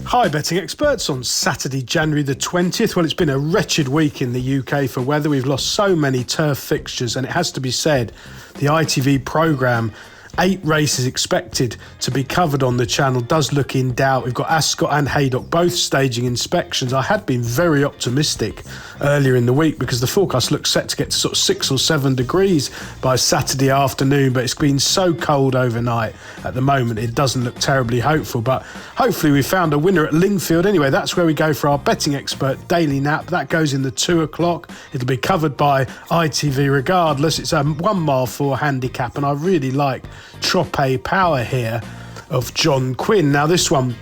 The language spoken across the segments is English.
Hi betting experts, on Saturday, January the 20th. Well, it's been a wretched week in the UK for weather. We've lost so many turf fixtures, and it has to be said, the ITV programme, 8 races expected to be covered on the channel, does look in doubt. We've got Ascot and Haydock both staging inspections. I had been very optimistic earlier in the week because the forecast looks set to get to sort of 6 or 7 degrees by Saturday afternoon, but it's been so cold overnight at the moment it doesn't look terribly hopeful. But hopefully we found a winner at Lingfield. Anyway, that's where we go for our betting expert daily nap. That goes in the 2 o'clock. It'll be covered by ITV regardless. It's a 1 mile 4 handicap, and I really like Trope Power here of John Quinn. Now this one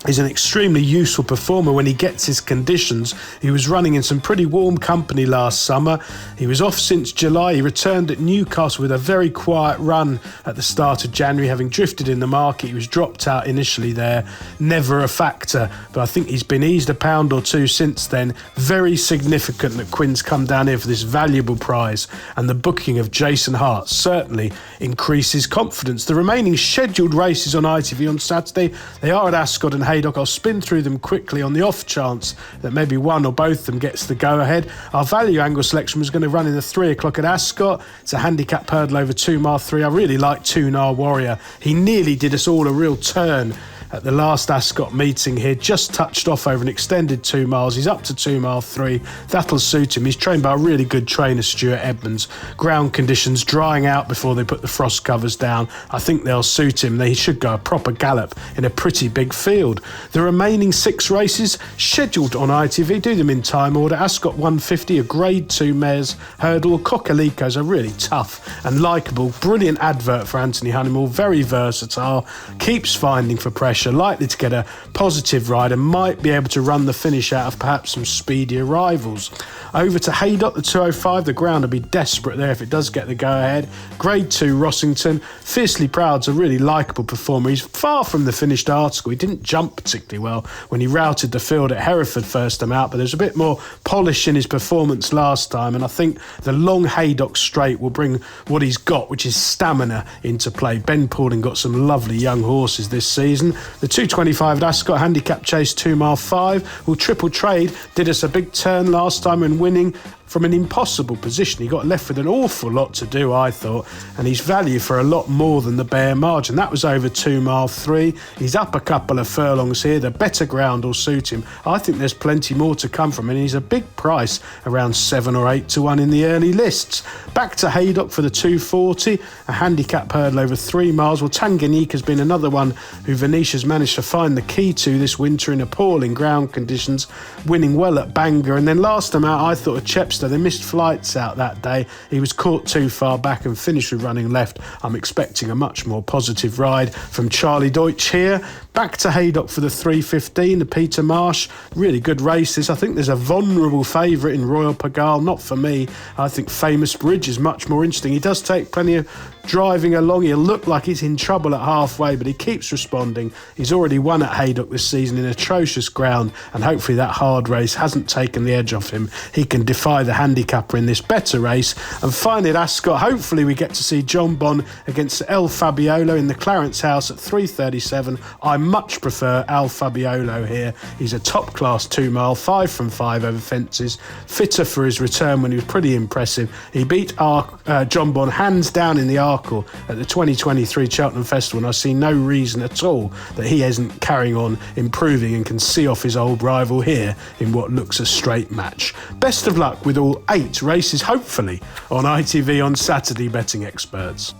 is an extremely useful performer when he gets his conditions. He was running in some pretty warm company last summer. He was off since July. He returned at Newcastle with a very quiet run at the start of January, having drifted in the market. He was dropped out initially there, never a factor, but I think he's been eased a pound or two since then. Very significant that Quinn's come down here for this valuable prize, and the booking of Jason Hart certainly increases confidence. The remaining scheduled races on ITV on Saturday, they are at Ascot and Haydock. I'll spin through them quickly on the off chance that maybe one or both of them gets the go-ahead. Our value angle selection was going to run in the 3 o'clock at Ascot. It's a handicap hurdle over 2 mile 3. I really like Tunar Warrior. He nearly did us all a real turn at the last Ascot meeting here, just touched off over an extended 2 miles. He's up to 2 mile 3. That'll suit him. He's trained by a really good trainer, Stuart Edmonds. Ground conditions drying out before they put the frost covers down. I think they'll suit him. He should go a proper gallop in a pretty big field. The remaining 6 races scheduled on ITV, do them in time order. Ascot 150, a grade 2 mares hurdle. Coquelico's a really tough and likeable, brilliant advert for Anthony Honeymall. Very versatile, keeps finding for pressure, likely to get a positive ride and might be able to run the finish out of perhaps some speedier rivals. Over to Haydock, the 205. The ground will be desperate there if it does get the go-ahead. Grade 2 Rossington. Fiercely Proud's a really likeable performer. He's far from the finished article. He didn't jump particularly well when he routed the field at Hereford first time out, but there's a bit more polish in his performance last time, and I think the long Haydock straight will bring what he's got, which is stamina, into play. Ben Paulding got some lovely young horses this season. The 225 at Ascot, handicap chase 2 mile 5. Well, Triple Trade did us a big turn last time in winning from an impossible position. He got left with an awful lot to do, I thought, and he's value for a lot more than the bare margin. That was over 2 mile 3. He's up a couple of furlongs here. The better ground will suit him. I think there's plenty more to come from him, and he's a big price, around 7 or 8 to 1 in the early lists. Back to Haydock for the 240, a handicap hurdle over 3 miles. Well, Tanganyika's been another one who Venetia's managed to find the key to this winter in appalling ground conditions, winning well at Bangor, and then last time out I thought of Chepstow. They missed flights out that day. He was caught too far back and finished with running left. I'm expecting a much more positive ride from Charlie Deutsch here. Back to Haydock for the 315, the Peter Marsh. Really good races. I think there's a vulnerable favourite in Royal Pagal. Not for me. I think Famous Bridge is much more interesting. He does take plenty of driving along. He'll look like he's in trouble at halfway, but he keeps responding. He's already won at Haydock this season in atrocious ground, and hopefully that hard race hasn't taken the edge off him. He can defy the handicapper in this better race. And finally at Ascot, hopefully we get to see John Bon against El Fabiolo in the Clarence House at 3:37. I much prefer Al Fabiolo here. He's a top-class 2 mile, 5 from 5 over fences, fitter for his return when he was pretty impressive. He beat John Bon hands down in the Arkle at the 2023 Cheltenham Festival, and I see no reason at all that he isn't carrying on improving and can see off his old rival here in what looks a straight match. Best of luck with all 8 races, hopefully, on ITV on Saturday, betting experts.